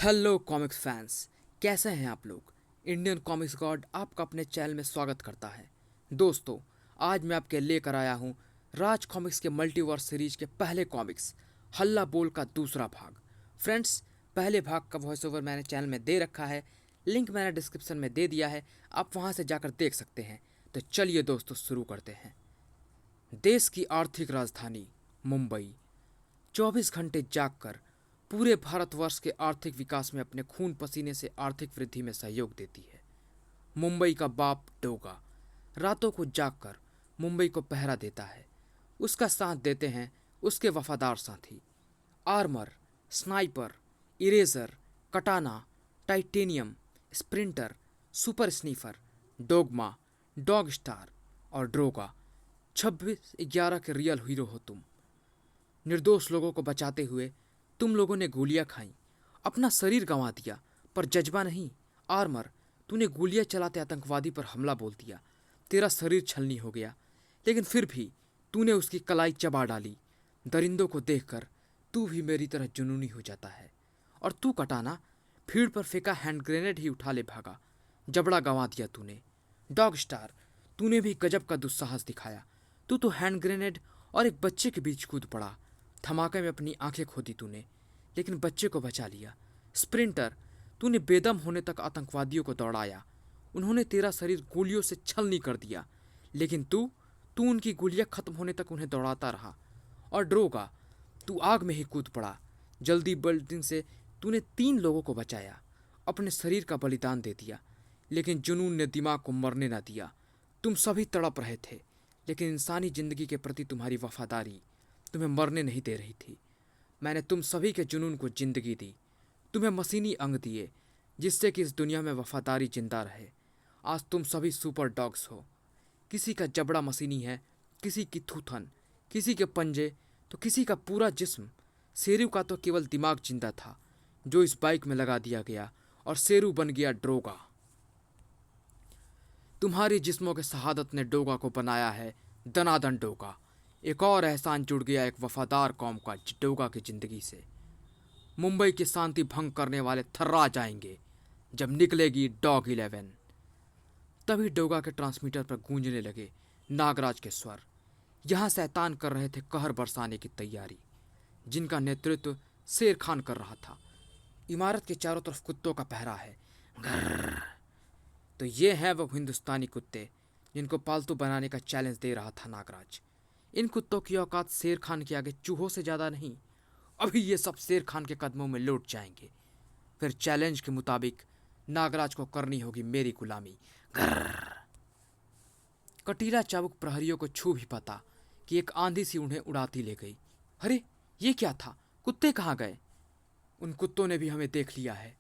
Hello comics fans, कैसे हैं आप लोग। इंडियन कॉमिक्स गॉड आपका अपने चैनल में स्वागत करता है। दोस्तों, आज मैं आपके लेकर आया हूं राज कॉमिक्स के मल्टीवर्स सीरीज के पहले कॉमिक्स हल्ला बोल का दूसरा भाग। फ्रेंड्स, पहले भाग का वॉइस ओवर मैंने चैनल में दे रखा है, लिंक मैंने डिस्क्रिप्शन में दे दिया है, आप वहां से जाकर देख सकते हैं। तो चलिए दोस्तों, शुरू करते हैं। देश की आर्थिक राजधानी मुंबई 24 घंटे जागकर पूरे भारतवर्ष के आर्थिक विकास में अपने खून पसीने से आर्थिक वृद्धि में सहयोग देती है। मुंबई का बाप डोगा रातों को जागकर मुंबई को पहरा देता है। उसका साथ देते हैं उसके वफादार साथी आर्मर, स्नाइपर, इरेजर, कटाना, titanium, sprinter, Super sniffer, dogma, dog star और ड्रोगा। 26/11 के रियल हीरो हो तुम। निर्दोष लोगों को बचाते हुए तुम लोगों ने गोलियां खाई, अपना शरीर गंवा दिया, पर जज्बा नहीं। आर्मर, तूने गोलियां चलाते आतंकवादी पर हमला बोल दिया, तेरा शरीर छलनी हो गया, लेकिन फिर भी तूने उसकी कलाई चबा डाली। दरिंदों को देखकर तू भी मेरी तरह जुनूनी हो जाता है। और तू कटाना, भीड़ पर फेंका हैंड ग्रेनेड ही उठा ले भागा, जबड़ा गंवा दिया तूने। डॉग स्टार, तूने भी गजब का दुस्साहस दिखाया। तू तो हैंड ग्रेनेड और एक बच्चे के बीच कूद पड़ा। धमाके में अपनी आंखें खो दी तूने, लेकिन बच्चे को बचा लिया। स्प्रिंटर, तूने बेदम होने तक आतंकवादियों को दौड़ाया। उन्होंने तेरा शरीर गोलियों से छलनी कर दिया, लेकिन तू तू उनकी गोलियां खत्म होने तक उन्हें दौड़ाता रहा। और ड्रोगा, तू आग में ही कूद पड़ा। जल्दी बिल्डिंग से तूने 3 लोगों को बचाया, अपने शरीर का बलिदान दे दिया, लेकिन जुनून ने दिमाग को मरने न दिया। तुम सभी तड़प रहे थे, लेकिन इंसानी जिंदगी के प्रति तुम्हारी वफादारी तुम्हें मरने नहीं दे रही थी। मैंने तुम सभी के जुनून को जिंदगी दी, तुम्हें मशीनी अंग दिए, जिससे कि इस दुनिया में वफादारी जिंदा रहे। आज तुम सभी सुपर डॉग्स हो। किसी का जबड़ा मशीनी है, किसी की थूथन, किसी के पंजे, तो किसी का पूरा जिस्म। शेरू का तो केवल दिमाग जिंदा था, जो इस बाइक में लगा दिया गया, और शेरू बन गया ड्रोगा। तुम्हारी जिस्मों के शहादत ने डोगा को बनाया है दनादन डोगा। एक और एहसान जुड़ गया एक वफादार कौम का डोगा की जिंदगी से। मुंबई की शांति भंग करने वाले थर्रा जाएंगे जब निकलेगी डॉग 11। तभी डोगा के ट्रांसमीटर पर गूंजने लगे नागराज के स्वर। यहाँ शैतान कर रहे थे कहर बरसाने की तैयारी, जिनका नेतृत्व शेर खान कर रहा था। इमारत के चारों तरफ कुत्तों का पहरा है। घर्र। तो ये हैं वो हिंदुस्तानी कुत्ते जिनको पालतू बनाने का चैलेंज दे रहा था नागराज। इन कुत्तों की औकात शेर खान के आगे चूहों से ज़्यादा नहीं। अभी ये सब शेर खान के कदमों में लौट जाएंगे। फिर चैलेंज के मुताबिक नागराज को करनी होगी मेरी गुलामी। घर्र। कटीला चाबुक प्रहरियों को छू भी पता कि एक आंधी सी उन्हें उड़ाती ले गई। अरे, ये क्या था? कुत्ते कहाँ गए? उन कुत्तों ने भी हमें देख लिया है।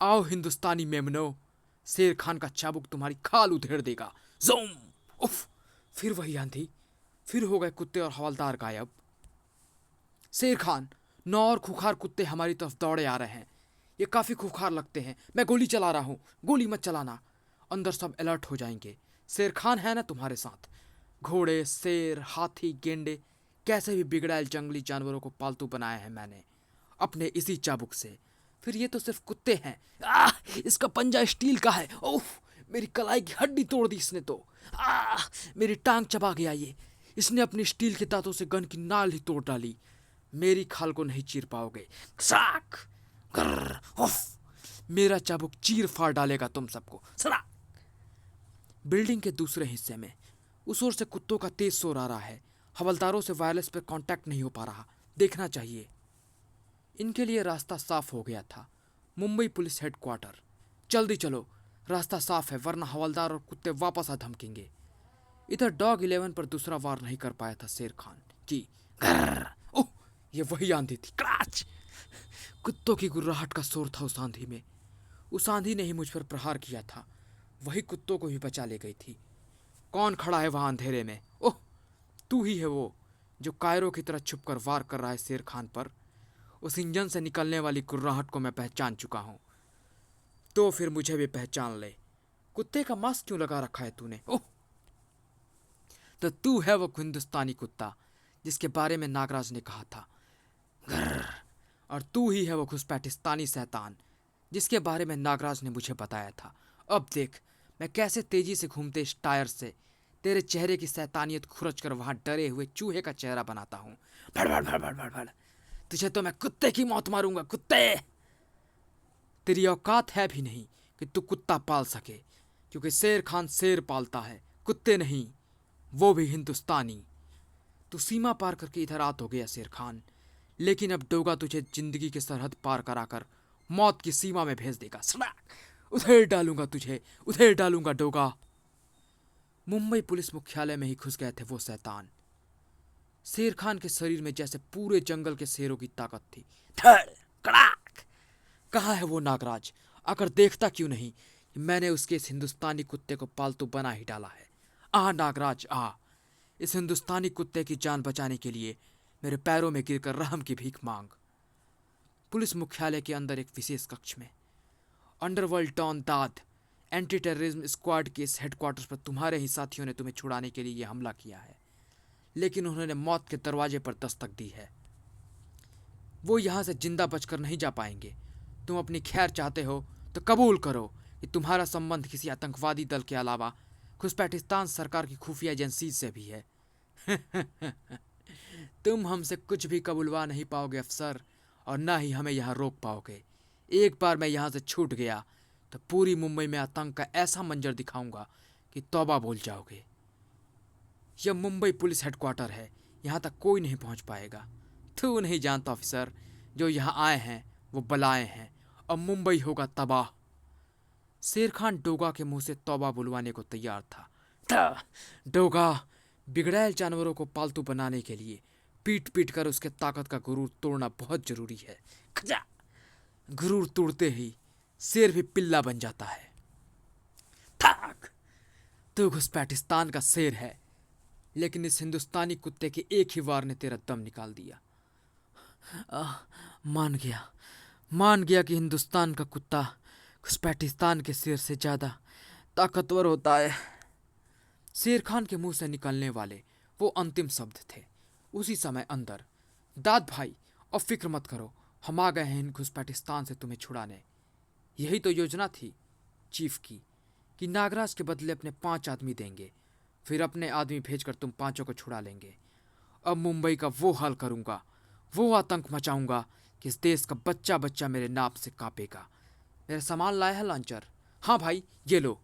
आओ हिंदुस्तानी मेमनो, शेर खान का चाबुक तुम्हारी खाल उधेड़ देगा। ज़ूम! उफ! फिर वही आंधी, फिर हो गए कुत्ते और हवलदार गायब। शेर खान, 9 और खुखार कुत्ते हमारी तरफ दौड़े आ रहे हैं। ये काफी खुखार लगते हैं। मैं गोली चला रहा हूँ, गोली मत चलाना। अंदर सब अलर्ट हो जाएंगे। शेर खान है ना तुम्हारे साथ? घोड़े, शेर, हाथी, गेंडे, कैसे भी बिगड़ैल जंगली जानवरों को पालतू बनाया है मैंने अपने इसी चाबुक से। फिर ये तो सिर्फ कुत्ते हैं। इसका पंजा स्टील का है। ओह, मेरी कलाई की हड्डी तोड़ दी इसने तो। मेरी टांग चबा गया ये। इसने अपनी स्टील के दांतों से गन की नाल ही तोड़ डाली। मेरी खाल को नहीं चीर पाओगे। साक! ग्रर! उफ! मेरा चाबुक चीर फाड़ डालेगा तुम सबको। सड़ा! बिल्डिंग के दूसरे हिस्से में उस ओर से कुत्तों का तेज शोर आ रहा है। हवलदारों से वायरलेस पर कांटेक्ट नहीं हो पा रहा। देखना चाहिए। इनके लिए रास्ता साफ हो गया था। Mumbai police headquarter. जल्दी चलो, रास्ता साफ है, वरना हवलदार और कुत्ते वापस आ धमकेंगे। इधर डॉग 11 पर दूसरा वार नहीं कर पाया था शेर खान की। ओह, ये वही आंधी थी। क्राच! कुत्तों की गुर्राहट का शोर था उस आंधी में। उस आंधी ने ही मुझ पर प्रहार किया था। वही कुत्तों को भी बचा ले गई थी। कौन खड़ा है वहां अंधेरे में? ओह, तू ही है वो जो कायरों की तरह छुपकर वार कर रहा है शेर खान पर। उस इंजन से निकलने वाली गुर्राहट को मैं पहचान चुका हूं। तो फिर मुझे भी पहचान ले। कुत्ते का मास्क क्यों लगा रखा है तूने? ओह, तो तू है वो हिंदुस्तानी कुत्ता जिसके बारे में नागराज ने कहा था। घर्र। और तू ही है वो घुसपैठिस्तानी शैतान जिसके बारे में नागराज ने मुझे बताया था। अब देख मैं कैसे तेजी से घूमते इस टायर से तेरे चेहरे की शैतानियत खुरच कर वहां डरे हुए चूहे का चेहरा बनाता हूँ। भड़ भड़ भड़ भड़ भड़ भड़। तुझे तो मैं कुत्ते की मौत मारूंगा, कुत्ते। तेरी औकात है भी नहीं कि तू कुत्ता पाल सके, क्योंकि शेर खान शेर पालता है, कुत्ते नहीं, वो भी हिंदुस्तानी। तू सीमा पार करके इधर आ तो गया शेर खान, लेकिन अब डोगा तुझे जिंदगी की सरहद पार कराकर मौत की सीमा में भेज देगा। सड़क उधेड़ डालूंगा तुझे, उधेड़ डालूंगा डोगा। मुंबई पुलिस मुख्यालय में ही घुस गए थे वो शैतान। शेर खान के शरीर में जैसे पूरे जंगल के शेरों की ताकत थी। धड़ कड़ाक। कहाँ है वो नागराज? आकर देखता क्यों नहीं कि मैंने उसके इस हिंदुस्तानी कुत्ते को पालतू बना ही डाला है। आ नागराज आ, इस हिंदुस्तानी कुत्ते की जान बचाने के लिए मेरे पैरों में गिरकर रहम की भीख मांग। पुलिस मुख्यालय के अंदर एक विशेष कक्ष में अंडरवर्ल्ड डॉन दाद एंटी टेररिज्म स्क्वाड के इस हेडक्वार्टर्स पर तुम्हारे ही साथियों ने तुम्हें छुड़ाने के लिए यह हमला किया है, लेकिन उन्होंने मौत के दरवाजे पर दस्तक दी है। वो यहाँ से जिंदा बचकर नहीं जा पाएंगे। तुम अपनी खैर चाहते हो तो कबूल करो कि तुम्हारा संबंध किसी आतंकवादी दल के अलावा घुसपैठिस्तान सरकार की खुफिया एजेंसी से भी है। तुम हमसे कुछ भी कबूलवा नहीं पाओगे अफसर, और ना ही हमें यहाँ रोक पाओगे। एक बार मैं यहाँ से छूट गया तो पूरी मुंबई में आतंक का ऐसा मंजर दिखाऊंगा कि तौबा बोल जाओगे। यह मुंबई पुलिस हेडक्वार्टर है, यहाँ तक कोई नहीं पहुँच पाएगा। तू नहीं जानता ऑफिसर, जो यहाँ आए हैं वो बलाए हैं, और मुंबई होगा तबाह। शेर खान डोगा के मुंह से तौबा बुलवाने को तैयार था। डोगा, बिगड़ैल जानवरों को पालतू बनाने के लिए पीट पीट कर उसके ताकत का गुरूर तोड़ना बहुत जरूरी है। खजा, गुरूर तोड़ते ही शेर भी पिल्ला बन जाता है। थाक, तू घुसपैठिस्तान का शेर है, लेकिन इस हिंदुस्तानी कुत्ते के एक ही वार ने तेरा दम निकाल दिया। मान गया कि हिंदुस्तान का कुत्ता घुसपैठिस्तान के शेर से ज्यादा ताकतवर होता है। शेर खान के मुंह से निकलने वाले वो अंतिम शब्द थे। उसी समय अंदर, दाद भाई अब फिक्र मत करो, हम आ गए हैं घुसपैठिस्तान से तुम्हें छुड़ाने। यही तो योजना थी चीफ की, कि नागराज के बदले अपने 5 आदमी देंगे, फिर अपने आदमी भेजकर तुम 5 को छुड़ा लेंगे। अब मुंबई का वो हाल करूंगा, वो आतंक मचाऊंगा कि इस देश का बच्चा बच्चा मेरे नाप से कांपेगा। मेरा सामान लाया है लॉन्चर? हाँ भाई, ये लो।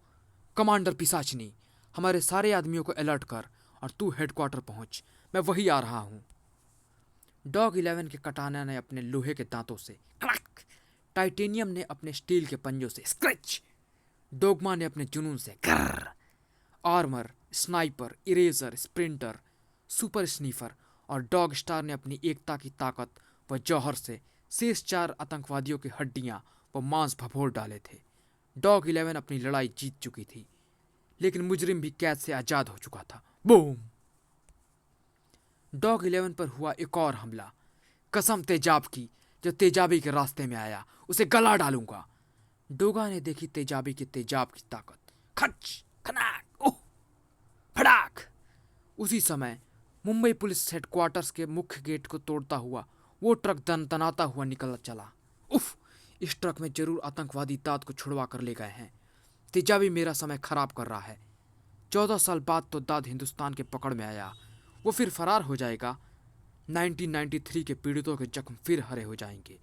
कमांडर पिसाचनी, हमारे सारे आदमियों को अलर्ट कर और तू हेडक्वार्टर पहुंच, मैं वही आ रहा हूं। डॉग 11 के कटाना ने अपने लोहे के दांतों से क्लक, टाइटेनियम ने अपने स्टील के पंजों से स्क्रैच, डोगमा ने अपने जुनून से Grr, Armour, Sniper, Eraser, Sprinter, Super Sniffer और डॉग स्टार ने अपनी एकता की ताकत व जौहर से शेष 4 आतंकवादियों की हड्डियां व मांस भभोर डाले थे। डॉग 11 अपनी लड़ाई जीत चुकी थी, लेकिन मुजरिम भी कैद से आजाद हो चुका था। बूम! डॉग 11 पर हुआ एक और हमला। कसम तेजाब की, जो तेजाबी के रास्ते में आया उसे गला डालूंगा। डोगा ने देखी तेजाबी की तेजाब की ताकत। खच खनाक ओह फड़ाक। उसी समय मुंबई पुलिस हेडक्वार्टर्स के मुख्य गेट को तोड़ता हुआ वो ट्रक दनदनाता हुआ निकल चला। उफ, इस ट्रक में जरूर आतंकवादी दाद को छुड़वा कर ले गए हैं। तेजाबी मेरा समय खराब कर रहा है। 14 साल बाद तो दाद हिंदुस्तान के पकड़ में आया, वो फिर फरार हो जाएगा। 1993 के पीड़ितों के जख्म फिर हरे हो जाएंगे।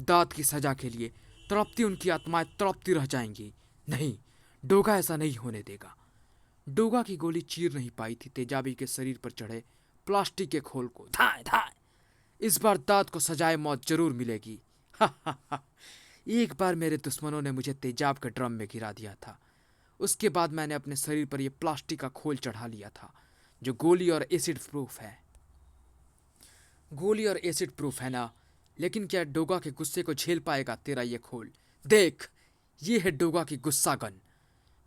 दाद की सजा के लिए तड़पती उनकी आत्माएं तड़पती रह जाएंगी। नहीं, डोगा ऐसा नहीं होने देगा। डोगा की गोली चीर नहीं पाई थी तेजाबी के शरीर पर चढ़े प्लास्टिक के खोल को। धाए धाए, इस बार दाद को सजाए मौत जरूर मिलेगी। एक बार मेरे दुश्मनों ने मुझे तेजाब के ड्रम में गिरा दिया था। उसके बाद मैंने अपने शरीर पर यह प्लास्टिक का खोल चढ़ा लिया था, जो गोली और एसिड प्रूफ है। गोली और एसिड प्रूफ है ना, लेकिन क्या डोगा के गुस्से को झेल पाएगा तेरा ये खोल? देख, ये है डोगा की गुस्सा गन,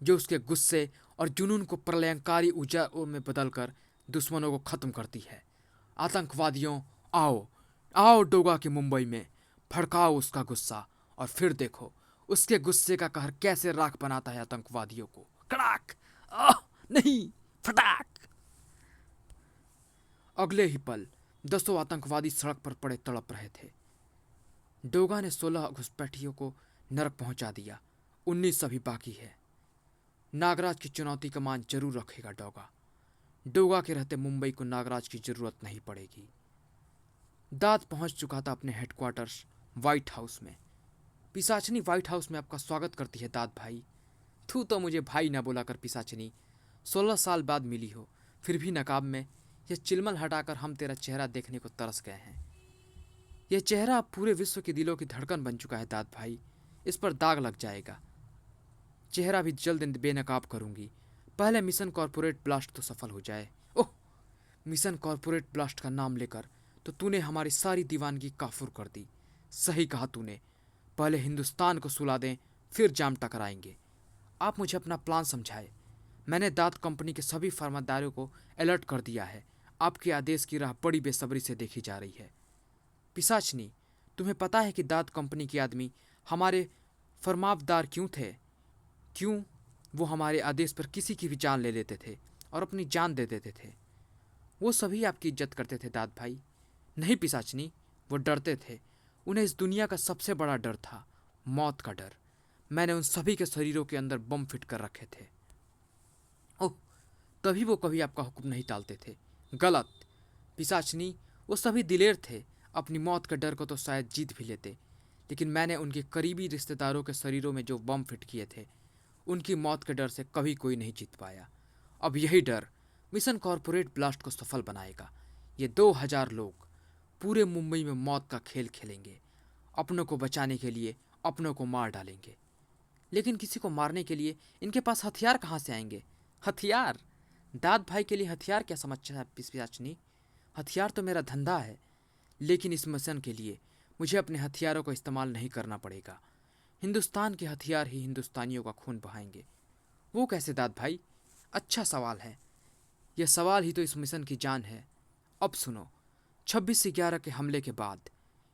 जो उसके गुस्से और जुनून को प्रलयंकारी ऊर्जाओं में बदलकर दुश्मनों को खत्म करती है। आतंकवादियों, आओ आओ डोगा की मुंबई में, भड़काओ उसका गुस्सा, और फिर देखो उसके गुस्से का कहर कैसे राख बनाता है आतंकवादियों को। कड़ाक, नहीं, फटाक। अगले ही पल 10 आतंकवादी सड़क पर पड़े तड़प रहे थे। डोगा ने 16 घुसपैठियों को नरक पहुंचा दिया। 19 अभी बाकी है। नागराज की चुनौती का मान जरूर रखेगा डोगा। डोगा के रहते मुंबई को नागराज की जरूरत नहीं पड़ेगी। दाद पहुंच चुका था अपने हेडक्वार्टर्स व्हाइट हाउस में। पिशाचनी व्हाइट हाउस में आपका स्वागत करती है दाद भाई। तू तो मुझे भाई ना बोला कर पिशाचनी। 16 साल बाद मिली हो, फिर भी नकाब में यह चिलमल हटाकर हम तेरा चेहरा देखने को तरस गए हैं। यह चेहरा अब पूरे विश्व के दिलों की धड़कन बन चुका है दाद भाई। इस पर दाग लग जाएगा। चेहरा भी जल्द बेनकाब करूंगी। पहले मिशन कॉर्पोरेट ब्लास्ट तो सफल हो जाए। ओह, मिशन कॉर्पोरेट ब्लास्ट का नाम लेकर तो तूने हमारी सारी दीवानगी काफुर कर दी। सही कहा तूने। पहले हिंदुस्तान को सुला दें, फिर जाम टकराएंगे। आप मुझे अपना प्लान समझाए। मैंने दाद कंपनी के सभी फर्मादारों को अलर्ट कर दिया है। आपके आदेश की राह बड़ी बेसब्री से देखी जा रही है। पिशाचनी, तुम्हें पता है कि दाद कंपनी के आदमी हमारे फरमावदार क्यों थे? क्यों वो हमारे आदेश पर किसी की भी जान ले लेते थे और अपनी जान दे देते थे? वो सभी आपकी इज्जत करते थे दाद भाई। नहीं पिशाचनी, वो डरते थे। उन्हें इस दुनिया का सबसे बड़ा डर था, मौत का डर। मैंने उन सभी के शरीरों के अंदर बम फिट कर रखे थे। ओह, तभी वो कभी आपका हुक्म नहीं टालते थे। गलत पिशाचनी, वो सभी दिलेर थे। अपनी मौत के डर को तो शायद जीत भी लेते, लेकिन मैंने उनके करीबी रिश्तेदारों के शरीरों में जो बम फिट किए थे, उनकी मौत के डर से कभी कोई नहीं जीत पाया। अब यही डर मिशन कॉर्पोरेट ब्लास्ट को सफल बनाएगा। ये 2000 लोग पूरे मुंबई में मौत का खेल खेलेंगे। अपनों को बचाने के लिए अपनों को मार डालेंगे। लेकिन किसी को मारने के लिए इनके पास हथियार कहाँ से आएंगे? हथियार? दाद भाई के लिए हथियार क्या समझता है पिशाचनी? हथियार तो मेरा धंधा है, लेकिन इस मिशन के लिए मुझे अपने हथियारों का इस्तेमाल नहीं करना पड़ेगा। हिंदुस्तान के हथियार ही हिंदुस्तानियों का खून बहाएंगे। वो कैसे दाद भाई? अच्छा सवाल है। यह सवाल ही तो इस मिशन की जान है। अब सुनो, 26/11 के हमले के बाद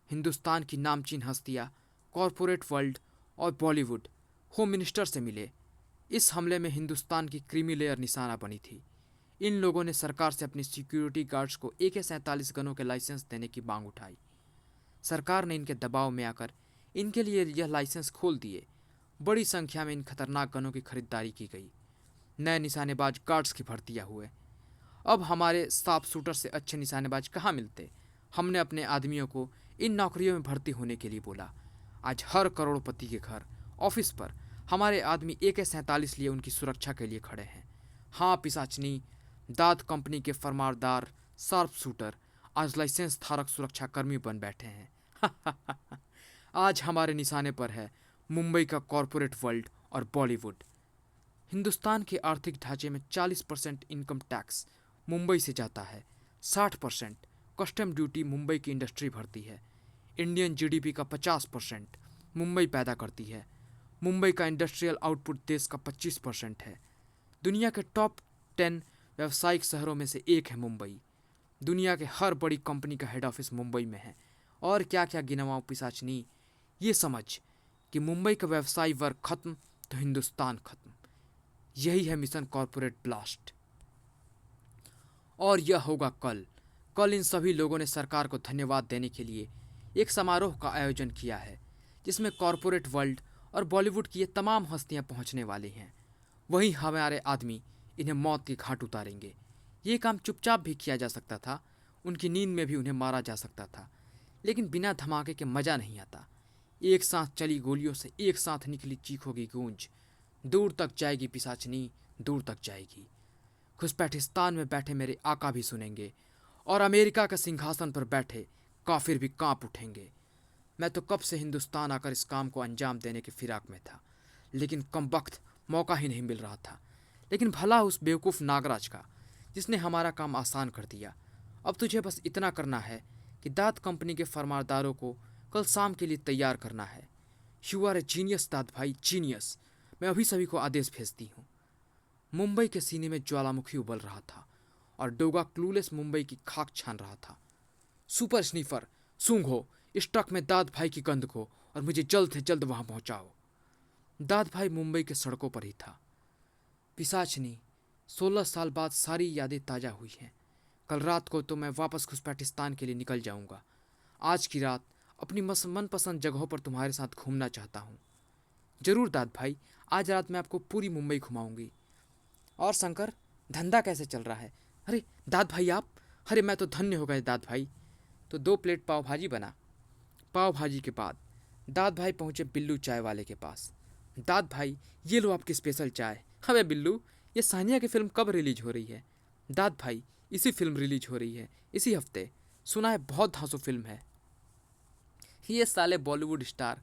हिंदुस्तान की नामचीन हस्तियां कॉरपोरेट वर्ल्ड और बॉलीवुड होम मिनिस्टर से मिले। इस हमले में हिंदुस्तान की क्रीमी लेयर निशाना बनी थी। इन लोगों ने सरकार से अपनी सिक्योरिटी गार्ड्स को AK-47 गनों के लाइसेंस देने की मांग उठाई। सरकार ने इनके दबाव में आकर इनके लिए यह लाइसेंस खोल दिए। बड़ी संख्या में इन खतरनाक गनों की खरीदारी की गई। नए निशानेबाज गार्ड्स की भर्तियां हुए। अब हमारे साफ शूटर से अच्छे निशानेबाज कहाँ मिलते? हमने अपने आदमियों को इन नौकरियों में भर्ती होने के लिए बोला। आज हर करोड़पति के घर, ऑफिस पर हमारे आदमी AK-47 लिए उनकी सुरक्षा के लिए खड़े हैं। हाँ पिशाचनी, दाद कंपनी के फरमानदार शार्प शूटर आज लाइसेंस धारक सुरक्षाकर्मी बन बैठे हैं। आज हमारे निशाने पर है मुंबई का कॉरपोरेट वर्ल्ड और बॉलीवुड। हिंदुस्तान के आर्थिक ढांचे में 40% इनकम टैक्स मुंबई से जाता है। 60% कस्टम ड्यूटी मुंबई की इंडस्ट्री भरती है। इंडियन GDP का 50% मुंबई पैदा करती है। मुंबई का इंडस्ट्रियल आउटपुट देश का 25% है। दुनिया के टॉप 10 व्यावसायिक शहरों में से एक है मुंबई। दुनिया के हर बड़ी कंपनी का हेड ऑफिस मुंबई में है। और क्या क्या गिनवाऊं पिशाचनी। ये समझ कि मुंबई का व्यवसायी वर्ग खत्म तो हिंदुस्तान खत्म। यही है मिशन कॉर्पोरेट ब्लास्ट। और यह होगा कल। कल इन सभी लोगों ने सरकार को धन्यवाद देने के लिए एक समारोह का आयोजन किया है, जिसमें कॉर्पोरेट वर्ल्ड और बॉलीवुड की ये तमाम हस्तियां पहुंचने वाली हैं। वहीं हमारे आदमी इन्हें मौत के घाट उतारेंगे। ये काम चुपचाप भी किया जा सकता था। उनकी नींद में भी उन्हें मारा जा सकता था, लेकिन बिना धमाके के मज़ा नहीं आता। एक साथ चली गोलियों से एक साथ निकली चीखों की गूंज दूर तक जाएगी पिशाचनी, दूर तक जाएगी। घुसपैठिस्तान में बैठे मेरे आका भी सुनेंगे और अमेरिका के सिंहासन पर बैठे काफिर भी कांप उठेंगे। मैं तो कब से हिंदुस्तान आकर इस काम को अंजाम देने की फिराक में था, लेकिन कमबख्त मौका ही नहीं मिल रहा था। लेकिन भला उस बेवकूफ़ नागराज का, जिसने हमारा काम आसान कर दिया। अब तुझे बस इतना करना है कि दाद कंपनी के फरमानदारों को कल शाम के लिए तैयार करना है। यू आर ए जीनियस दाद भाई, जीनियस। मैं अभी सभी को आदेश भेजती हूँ। मुंबई के सीने में ज्वालामुखी उबल रहा था और डोगा क्लूलेस मुंबई की खाक छान रहा था। सुपर स्नीफर, सूंघो इस ट्रक में दाद भाई की गंध को और मुझे जल्द से जल्द वहां पहुंचाओ। दाद भाई मुंबई के सड़कों पर ही था। पिशाचनी, 16 साल बाद सारी यादें ताज़ा हुई हैं। कल रात को तो मैं वापस घुसपैठिस्तान के लिए निकल जाऊंगा। आज की रात अपनी मनपसंद जगहों पर तुम्हारे साथ घूमना चाहता हूँ। जरूर दाद भाई, आज रात मैं आपको पूरी मुंबई घुमाऊंगी। और शंकर, धंधा कैसे चल रहा है? अरे दाद भाई आप, अरे मैं तो धन्य हो गए दाद भाई। तो 2 प्लेट पाव भाजी बना। पाव भाजी के बाद दाद भाई पहुंचे बिल्लू चाय वाले के पास। दाद भाई, ये लो आपकी स्पेशल चाय। अबे बिल्लू, ये सानिया की फिल्म कब रिलीज हो रही है? दाद भाई, इसी फिल्म रिलीज हो रही है, इसी हफ्ते। सुना है बहुत धांसू फिल्म है। ये साले बॉलीवुड स्टार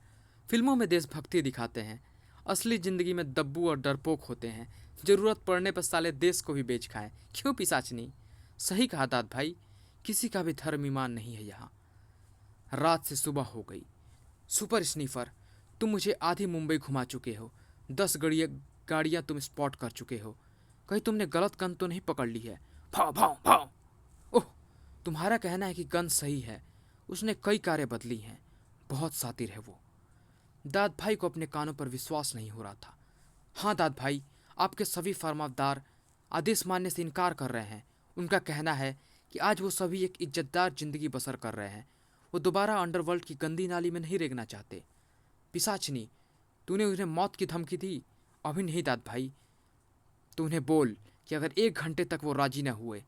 फिल्मों में देशभक्ति दिखाते हैं, असली जिंदगी में दब्बू और डरपोक होते हैं। जरूरत पड़ने पर साले देश को भी बेच खाएं। क्यों पिशाचनी? सही कहा दाद भाई, किसी का भी धर्म ईमान नहीं है यहाँ। रात से सुबह हो गई। सुपर स्नीफर, तुम मुझे आधी मुंबई घुमा चुके हो। 10 गाड़ियाँ तुम स्पॉट कर चुके हो। कहीं तुमने गलत गन तो नहीं पकड़ ली है? भाव भाव भाव। ओह, तुम्हारा कहना है कि गन सही है। उसने कई कारें बदली हैं। बहुत शातिर है वो। दाद भाई को अपने कानों पर विश्वास नहीं हो रहा था। हाँ दाद भाई, आपके सभी फरमावदार आदेश मानने से इनकार कर रहे हैं। उनका कहना है कि आज वो सभी एक इज्जतदार जिंदगी बसर कर रहे हैं। वो दोबारा अंडरवर्ल्ड की गंदी नाली में नहीं रेंगना चाहते। पिशाचनी, तूने उन्हें मौत की धमकी दी? अभी नहीं दाद भाई। तू उन्हें बोल कि अगर 1 घंटे तक वो राजी न हुए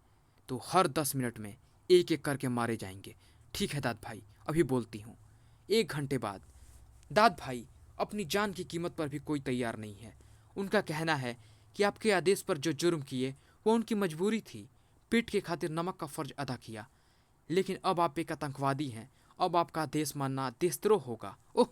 तो हर 10 मिनट में एक एक करके मारे जाएंगे। ठीक है दाद भाई, अभी बोलती हूँ। 1 घंटे बाद। दाद भाई, अपनी जान की कीमत पर भी कोई तैयार नहीं है। उनका कहना है कि आपके आदेश पर जो जुर्म किए वो उनकी मजबूरी थी। पेट के खातिर नमक का फर्ज अदा किया। लेकिन अब आप एक आतंकवादी हैं। अब आपका देश मानना देशद्रोह होगा। ओह,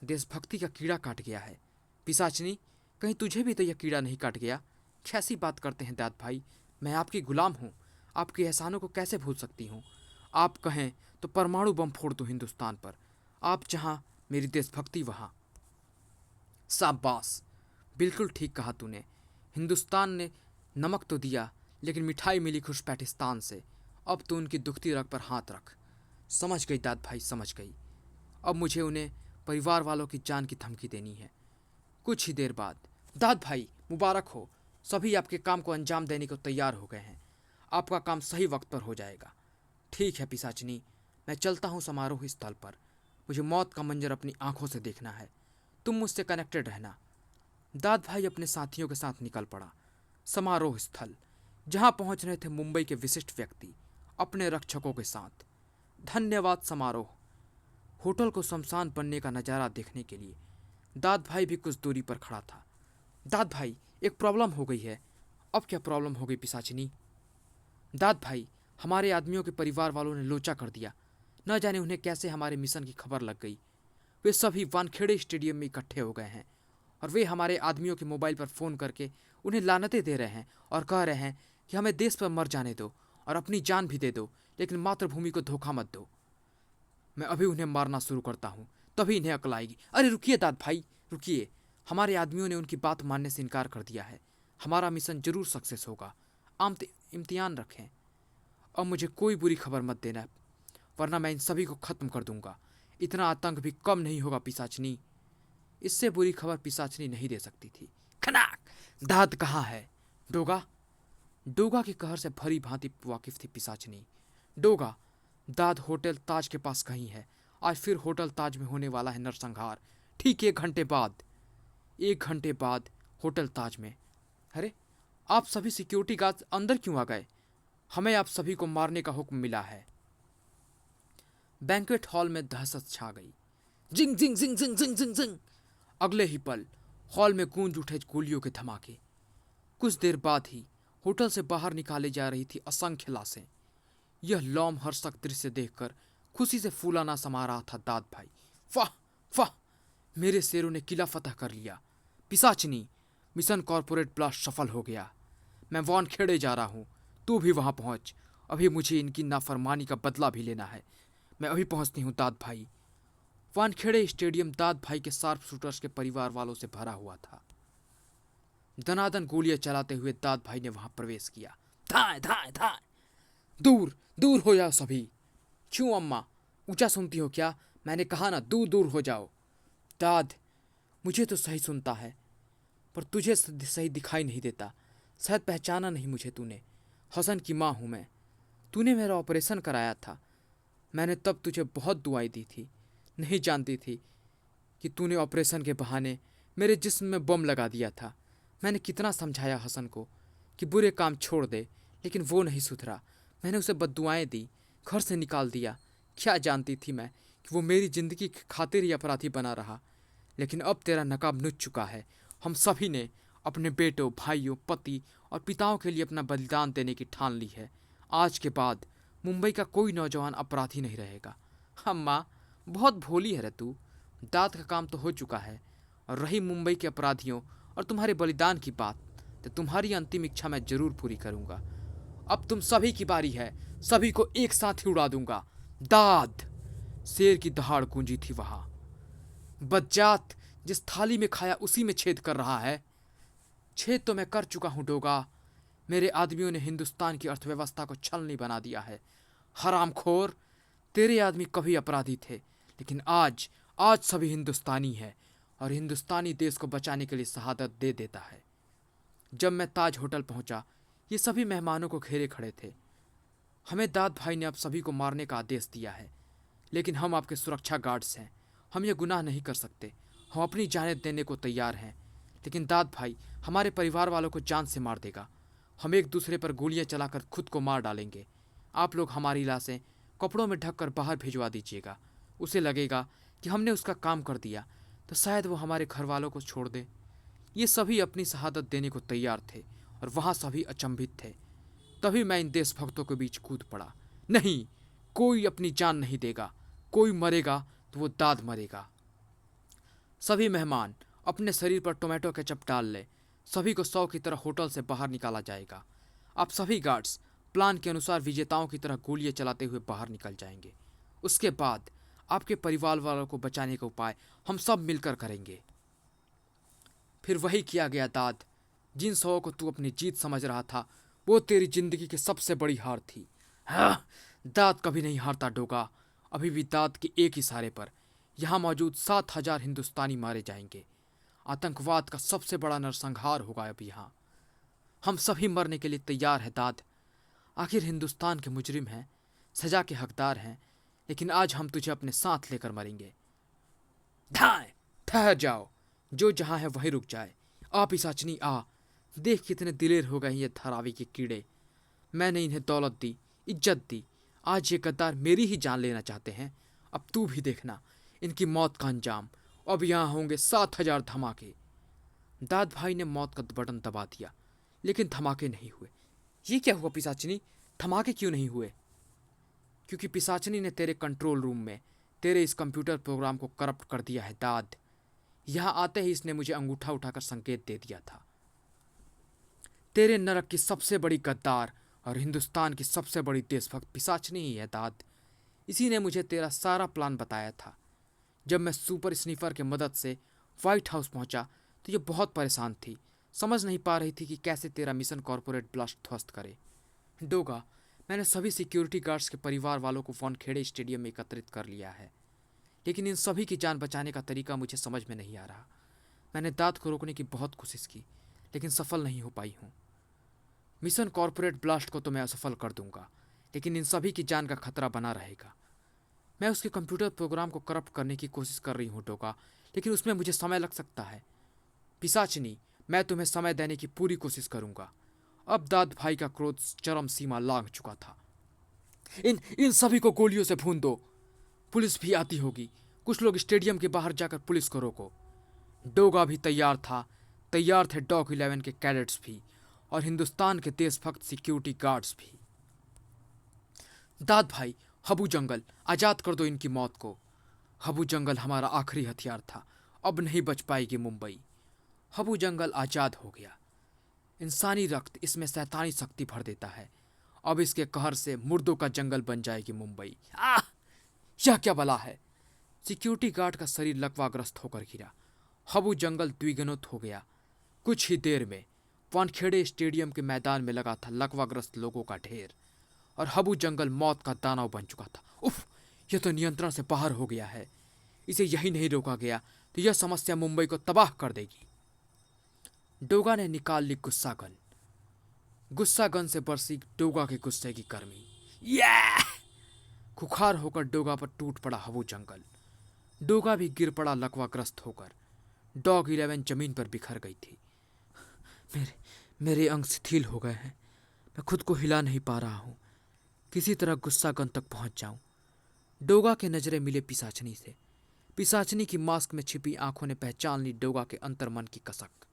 देशभक्ति का कीड़ा काट गया है। पिशाचनी, कहीं तुझे भी तो यह कीड़ा नहीं काट गया? कैसी बात करते हैं दाद भाई, मैं आपकी गुलाम हूँ। आपके एहसानों को कैसे भूल सकती हूँ? आप कहें तो परमाणु बम फोड़ दूँ हिंदुस्तान पर। आप जहाँ, मेरी देशभक्ति वहाँ। शाबाश, बिल्कुल ठीक कहा तूने। हिंदुस्तान ने नमक तो दिया, लेकिन मिठाई मिली घुसपैठिस्तान से। अब तो उनकी दुखती रग पर हाथ रख। समझ गई दाद भाई, समझ गई। अब मुझे उन्हें परिवार वालों की जान की धमकी देनी है। कुछ ही देर बाद। दाद भाई मुबारक हो, सभी आपके काम को अंजाम देने को तैयार हो गए हैं। आपका काम सही वक्त पर हो जाएगा। ठीक है पिशाचनी, मैं चलता हूँ समारोह स्थल पर। मुझे मौत का मंजर अपनी आंखों से देखना है। तुम मुझसे कनेक्टेड रहना। दाद भाई अपने साथियों के साथ निकल पड़ा। समारोह स्थल, जहां पहुंच रहे थे मुंबई के विशिष्ट व्यक्ति अपने रक्षकों के साथ। धन्यवाद समारोह। होटल को शमशान बनने का नज़ारा देखने के लिए दाद भाई भी कुछ दूरी पर खड़ा था। दाद भाई, एक प्रॉब्लम हो गई है। अब क्या प्रॉब्लम हो गई पिशाचिनी? दाद भाई, हमारे आदमियों के परिवार वालों ने लोचा कर दिया। न जाने उन्हें कैसे हमारे मिशन की खबर लग गई। वे सभी वानखेड़े स्टेडियम में इकट्ठे हो गए हैं और वे हमारे आदमियों के मोबाइल पर फ़ोन करके उन्हें लानतें दे रहे हैं और कह रहे हैं कि हमें देश पर मर जाने दो और अपनी जान भी दे दो, लेकिन मातृभूमि को धोखा मत दो। मैं अभी उन्हें मारना शुरू करता हूँ, तभी इन्हें अकल आएगी। अरे रुकिए दाद भाई, रुकिए। हमारे आदमियों ने उनकी बात मानने से इनकार कर दिया है। हमारा मिशन जरूर सक्सेस होगा। इम्तिहान रखें। अब मुझे कोई बुरी खबर मत देना, वरना मैं इन सभी को ख़त्म कर दूंगा। इतना आतंक भी कम नहीं होगा पिशाचनी। इससे बुरी खबर पिशाचनी नहीं दे सकती थी। खनाक! दाद कहाँ है? डोगा? डोगा के कहर से भरी भांति वाकिफ थी पिशाचनी। डोगा, दाद होटल ताज के पास कहीं है। आज फिर होटल ताज में होने वाला है नरसंहार। ठीक 1 घंटे बाद। 1 घंटे बाद होटल ताज में। अरे, आप सभी सिक्योरिटी गार्ड अंदर क्यों आ गए? हमें आप सभी को मारने का हुक्म मिला है। बैंक्वेट हॉल में दहशत छा गई। जिंग जिंग जिंग जिंग जिंग जिंग जिंग। अगले ही पल हॉल में गूंज उठे गोलियों के धमाके। कुछ देर बाद ही होटल से बाहर निकाले जा रही थी असंख्य लाशें। यह लोमहर्षक दृश्य देखकर खुशी से फूलाना समा रहा था दाद भाई। वाह वाह, मेरे शेरों ने किला फतह कर लिया। पिशाचनी, मिशन कॉर्पोरेट ब्लास्ट सफल हो गया। मैं वानखेड़े जा रहा हूँ, तू भी वहाँ पहुँच। अभी मुझे इनकी नाफरमानी का बदला भी लेना है। मैं अभी पहुँचती हूँ दाद भाई। वानखेड़े स्टेडियम दाद भाई के शार्प शूटर्स के परिवार वालों से भरा हुआ था। दनादन गोलियां चलाते हुए दाद भाई ने वहां प्रवेश किया। धाए धाए धाए। दूर दूर हो जाओ सभी। क्यों अम्मा, ऊंचा सुनती हो क्या? मैंने कहा ना, दूर दूर हो जाओ। दाद, मुझे तो सही सुनता है, पर तुझे सही दिखाई नहीं देता। शायद पहचाना नहीं मुझे तूने। हसन की माँ हूँ मैं। तूने मेरा ऑपरेशन कराया था। मैंने तब तुझे बहुत दुआई दी थी। नहीं जानती थी कि तूने ऑपरेशन के बहाने मेरे जिस्म में बम लगा दिया था। मैंने कितना समझाया हसन को कि बुरे काम छोड़ दे, लेकिन वो नहीं सुधरा। मैंने उसे बद्दुआएं दी, घर से निकाल दिया। क्या जानती थी मैं कि वो मेरी जिंदगी की खातिर ही अपराधी बना रहा। लेकिन अब तेरा नकाब नुच चुका है। हम सभी ने अपने बेटों, भाइयों, पति और पिताओं के लिए अपना बलिदान देने की ठान ली है। आज के बाद मुंबई का कोई नौजवान अपराधी नहीं रहेगा। अम्मा, बहुत भोली है रे तू। दाद का काम तो हो चुका है, और रही मुंबई के अपराधियों और तुम्हारे बलिदान की बात, तो तुम्हारी अंतिम इच्छा मैं जरूर पूरी करूंगा। अब तुम सभी की बारी है, सभी को एक साथ ही उड़ा दूंगा। दाद! शेर की दहाड़ गूंजी थी वहां। बज्जात, जिस थाली में खाया उसी में छेद कर रहा है। छेद तो मैं कर चुका हूं डोगा। मेरे आदमियों ने हिंदुस्तान की अर्थव्यवस्था को छलनी बना दिया है। हरामखोर, तेरे आदमी कभी अपराधी थे, लेकिन आज आज सभी हिंदुस्तानी है, और हिंदुस्तानी देश को बचाने के लिए शहादत दे देता है। जब मैं ताज होटल पहुंचा, ये सभी मेहमानों को घेरे खड़े थे। हमें दाद भाई ने अब सभी को मारने का आदेश दिया है, लेकिन हम आपके सुरक्षा गार्ड्स हैं। हम ये गुनाह नहीं कर सकते। हम अपनी जानें देने को तैयार हैं, लेकिन दाद भाई हमारे परिवार वालों को जान से मार देगा। हम एक दूसरे पर गोलियां चलाकर खुद को मार डालेंगे। आप लोग हमारी लाशें कपड़ों में ढककर बाहर भिजवा दीजिएगा। उसे लगेगा कि हमने उसका काम कर दिया, तो शायद वो हमारे घर वालों को छोड़ दे। ये सभी अपनी शहादत देने को तैयार थे, और वहाँ सभी अचंभित थे। तभी मैं इन देशभक्तों के बीच कूद पड़ा। नहीं, कोई अपनी जान नहीं देगा। कोई मरेगा तो वो दाद मरेगा। सभी मेहमान अपने शरीर पर टोमेटो केचप डाल ले। सभी को 100 की तरह होटल से बाहर निकाला जाएगा। आप सभी गार्ड्स प्लान के अनुसार विजेताओं की तरह गोलियां चलाते हुए बाहर निकल जाएंगे। उसके बाद आपके परिवार वालों को बचाने का उपाय हम सब मिलकर करेंगे। फिर वही किया गया दाद। जिन 100 को तू अपनी जीत समझ रहा था, वो तेरी जिंदगी की सबसे बड़ी हार थी। हाँ, दाद कभी नहीं हारता डोगा। अभी भी दाद के एक इशारे पर यहाँ मौजूद 7,000 हिंदुस्तानी मारे जाएंगे। आतंकवाद का सबसे बड़ा नरसंहार होगा अब यहाँ। हम सभी मरने के लिए तैयार हैं दाद। आखिर हिंदुस्तान के मुजरिम हैं, सजा के हकदार हैं, लेकिन आज हम तुझे अपने साथ लेकर मरेंगे। धाए, ठहर जाओ। जो जहां है वहीं रुक जाए। आ पिशाचनी आ। देख कितने दिलेर हो गए ये धारावी के कीड़े। मैंने इन्हें दौलत दी, इज्जत दी। आज ये गद्दार मेरी ही जान लेना चाहते हैं। अब तू भी देखना इनकी मौत का अंजाम। अब यहाँ होंगे 7,000 धमाके। दाद भाई ने मौत का बटन दबा दिया, लेकिन धमाके नहीं हुए। ये क्या हुआ पिशाचनी? धमाके क्यों नहीं हुए? क्योंकि पिशाचनी ने तेरे कंट्रोल रूम में तेरे इस कंप्यूटर प्रोग्राम को करप्ट कर दिया है दाद। यहाँ आते ही इसने मुझे अंगूठा उठाकर संकेत दे दिया था। तेरे नरक की सबसे बड़ी गद्दार और हिंदुस्तान की सबसे बड़ी देशभक्त पिशाचनी ही है दाद। इसी ने मुझे तेरा सारा प्लान बताया था। जब मैं सुपर स्नीफर की मदद से व्हाइट हाउस पहुंचा, तो ये बहुत परेशान थी। समझ नहीं पा रही थी कि कैसे तेरा मिशन कॉर्पोरेट ब्लास्ट ध्वस्त करे। डोगा, मैंने सभी सिक्योरिटी गार्ड्स के परिवार वालों को वानखेड़े स्टेडियम में एकत्रित कर लिया है, लेकिन इन सभी की जान बचाने का तरीका मुझे समझ में नहीं आ रहा। मैंने दाद को रोकने की बहुत कोशिश की, लेकिन सफल नहीं हो पाई हूँ। मिशन कॉर्पोरेट ब्लास्ट को तो मैं असफल कर दूंगा, लेकिन इन सभी की जान का खतरा बना रहेगा। मैं उसके कंप्यूटर प्रोग्राम को करप्ट करने की कोशिश कर रही हूँ डोगा, लेकिन उसमें मुझे समय लग सकता है। पिशाचनी, मैं तुम्हें समय देने की पूरी कोशिश करूंगा। अब दाद भाई का क्रोध चरम सीमा लांघ चुका था। इन इन सभी को गोलियों से भून दो। पुलिस भी आती होगी। कुछ लोग स्टेडियम के बाहर जाकर पुलिस को रोको। डोगा भी तैयार था। तैयार थे डॉग 11 के कैडेट्स भी, और हिंदुस्तान के देशभक्त सिक्योरिटी गार्ड्स भी। दाद भाई, हबू जंगल, आजाद कर दो इनकी मौत को। हबू जंगल हमारा आखिरी हथियार था। अब नहीं बच पाएगी मुंबई। हबू जंगल आजाद हो गया। इंसानी रक्त इसमें शैतानी शक्ति भर देता है। अब इसके कहर से मुर्दों का जंगल बन जाएगी मुंबई। यह क्या बला है? सिक्योरिटी गार्ड का शरीर लकवाग्रस्त होकर गिरा। हबू जंगल द्विगुणित हो गया। कुछ ही देर में वानखेड़े स्टेडियम के मैदान में लगा था लकवाग्रस्त लोगों का ढेर, और हबू जंगल मौत का दानव बन चुका था। उफ, यह तो नियंत्रण से बाहर हो गया है। इसे यही नहीं रोका गया तो यह समस्या मुंबई को तबाह कर देगी। डोगा ने निकाल ली गुस्सा गन। गुस्सा गन से बरसी डोगा के गुस्से की गर्मी। खुखार होकर डोगा पर टूट पड़ा हबू जंगल। डोगा भी गिर पड़ा लकवाग्रस्त होकर। डॉग 11 जमीन पर बिखर गई थी। मेरे मेरे अंग शिथिल हो गए हैं। मैं खुद को हिला नहीं पा रहा हूँ। किसी तरह गुस्सा गन तक पहुंच जाऊं। डोगा के नजरें मिले पिशाचनी से। पिशाचनी की मास्क में छिपी आंखों ने पहचान ली डोगा के अंतर्मन की कसक।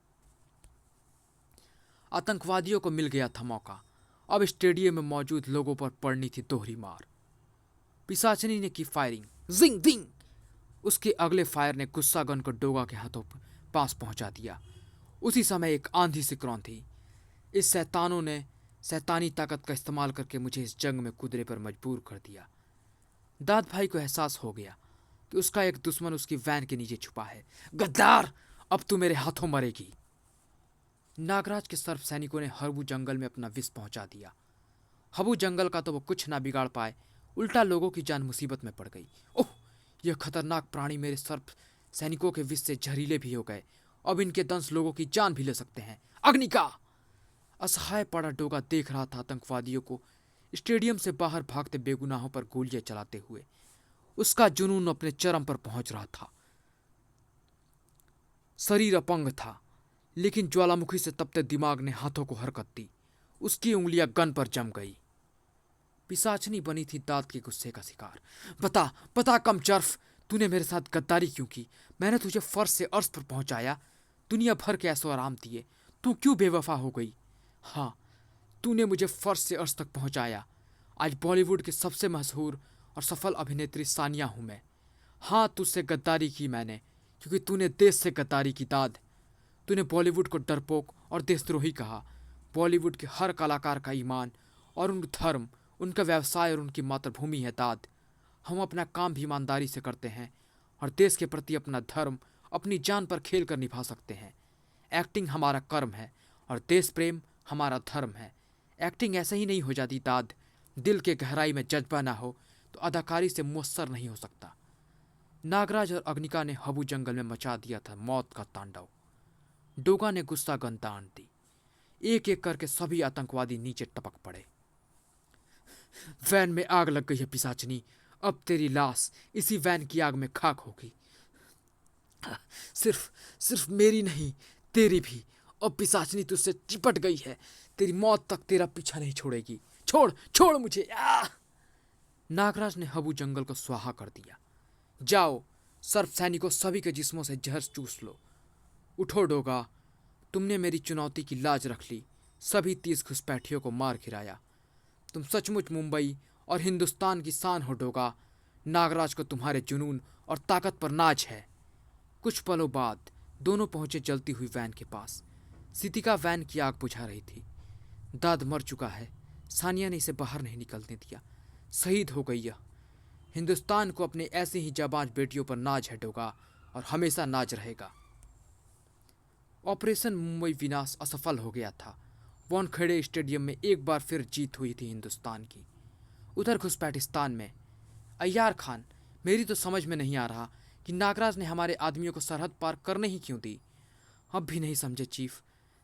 आतंकवादियों को मिल गया था मौका। अब स्टेडियम में मौजूद लोगों पर पड़नी थी दोहरी मार। पिशाचनी ने की फायरिंग। जिंग जिंग। उसके अगले फायर ने गुस्सा गन को डोगा के हाथों पास पहुंचा दिया। उसी समय एक आंधी सिकुड़न थी। इस शैतानों ने शैतानी ताकत का इस्तेमाल करके मुझे इस जंग में कूदने पर मजबूर कर दिया। दाद भाई को एहसास हो गया कि उसका एक दुश्मन उसकी वैन के नीचे छुपा है। गद्दार, अब तू मेरे हाथों मरेगी। नागराज के सर्प सैनिकों ने हबू जंगल में अपना विष पहुंचा दिया। हबू जंगल का तो वो कुछ ना बिगाड़ पाए, उल्टा लोगों की जान मुसीबत में पड़ गई। ओह, यह खतरनाक प्राणी मेरे सर्प सैनिकों के विष से जहरीले भी हो गए। अब इनके दंश लोगों की जान भी ले सकते हैं। अग्निका! असहाय पड़ा डोगा देख रहा था आतंकवादियों को स्टेडियम से बाहर भागते बेगुनाहों पर गोलियां चलाते हुए। उसका जुनून अपने चरम पर पहुंच रहा था। शरीर अपंग था, लेकिन ज्वालामुखी से तपते दिमाग ने हाथों को हरकत दी। उसकी उंगलियां गन पर जम गई। पिशाचनी बनी थी दांत के गुस्से का शिकार। बता बता कमचर्फ, तूने मेरे साथ गद्दारी क्यों की? मैंने तुझे फर्श से अर्श पर पहुंचाया, दुनिया भर के ऐसो आराम दिए, तू क्यों बेवफा हो गई? हाँ, तूने मुझे फर्श से अर्श तक पहुंचाया। आज बॉलीवुड की सबसे मशहूर और सफल अभिनेत्री सानिया हूं मैं। हाँ, तुझसे गद्दारी की मैंने, क्योंकि तूने देश से गद्दारी की दाद। तूने बॉलीवुड को डरपोक और देशद्रोही कहा। बॉलीवुड के हर कलाकार का ईमान और उनका धर्म, उनका व्यवसाय और उनकी मातृभूमि है दाद। हम अपना काम भी ईमानदारी से करते हैं और देश के प्रति अपना धर्म अपनी जान पर खेल कर निभा सकते हैं। एक्टिंग हमारा कर्म है और देश प्रेम हमारा धर्म है। एक्टिंग ऐसे ही नहीं हो जाती दाद। दिल के गहराई में जज्बा ना हो तो अदाकारी से मुयस्सर नहीं हो सकता। नागराज और अग्निका ने हबू जंगल में मचा दिया था मौत का तांडव। डोगा ने गुस्सा गन तान दी। एक एक करके सभी आतंकवादी नीचे टपक पड़े। वैन में आग लग गई है पिशाचनी। अब तेरी लाश इसी वैन की आग में खाक होगी। सिर्फ सिर्फ मेरी नहीं, तेरी भी। अब पिशाचनी तुझसे चिपट गई है। तेरी मौत तक तेरा पीछा नहीं छोड़ेगी। छोड़ छोड़ मुझे। नागराज ने हबू जंगल को स्वाहा कर दिया। जाओ, सर्प सैनिकों, सभी के जिस्मों से जहर चूस लो। उठो डोगा, तुमने मेरी चुनौती की लाज रख ली। सभी 30 घुसपैठियों को मार गिराया। तुम सचमुच मुंबई और हिंदुस्तान की शान हो डोगा। नागराज को तुम्हारे जुनून और ताकत पर नाज है। कुछ पलों बाद दोनों पहुंचे जलती हुई वैन के पास। सितिका वैन की आग बुझा रही थी। दाद मर चुका है। सानिया ने इसे बाहर नहीं निकलने दिया। शहीद हो गई यह। हिंदुस्तान को अपने ऐसे ही जाबाज बेटियों पर नाज है डोगा, और हमेशा नाज रहेगा। ऑपरेशन मुंबई विनाश असफल हो गया था। वानखेड़े स्टेडियम में एक बार फिर जीत हुई थी हिंदुस्तान की। उधर घुसपैठिस्तान में अय्यार खान, मेरी तो समझ में नहीं आ रहा कि नागराज ने हमारे आदमियों को सरहद पार करने ही क्यों दी। अब भी नहीं समझे चीफ।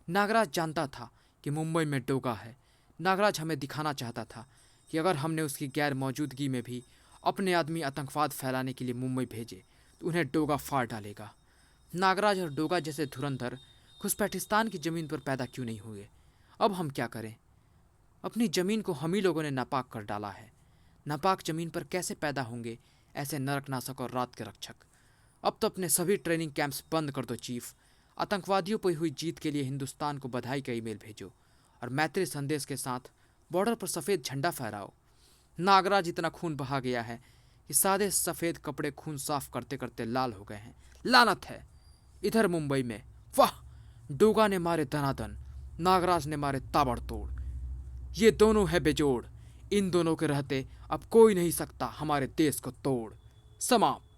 नागराज जानता था कि मुंबई में डोगा है। नागराज हमें दिखाना चाहता था कि अगर हमने उसकी गैर मौजूदगी में भी अपने आदमी आतंकवाद फैलाने के लिए मुंबई भेजे तो उन्हें डोगा फाड़ डालेगा। नागराज और डोगा जैसे धुरंधर घुसपैठिस्तान की ज़मीन पर पैदा क्यों नहीं हुए? अब हम क्या करें? अपनी ज़मीन को हम ही लोगों ने नापाक कर डाला है। नापाक ज़मीन पर कैसे पैदा होंगे ऐसे नरकनाशक और रात के रक्षक? अब तो अपने सभी ट्रेनिंग कैंप्स बंद कर दो चीफ। आतंकवादियों पर हुई जीत के लिए हिंदुस्तान को बधाई का ईमेल भेजो और मैत्री संदेश के साथ बॉर्डर पर सफ़ेद झंडा फहराओ। नागराज इतना खून बहा गया है कि सादे सफ़ेद कपड़े खून साफ करते करते लाल हो गए हैं। लानत है। इधर मुंबई में वाह, डोगा ने मारे दनादन, नागराज ने मारे ताबड़तोड़। ये दोनों है बेजोड़। इन दोनों के रहते अब कोई नहीं सकता हमारे देश को तोड़। समाप्त।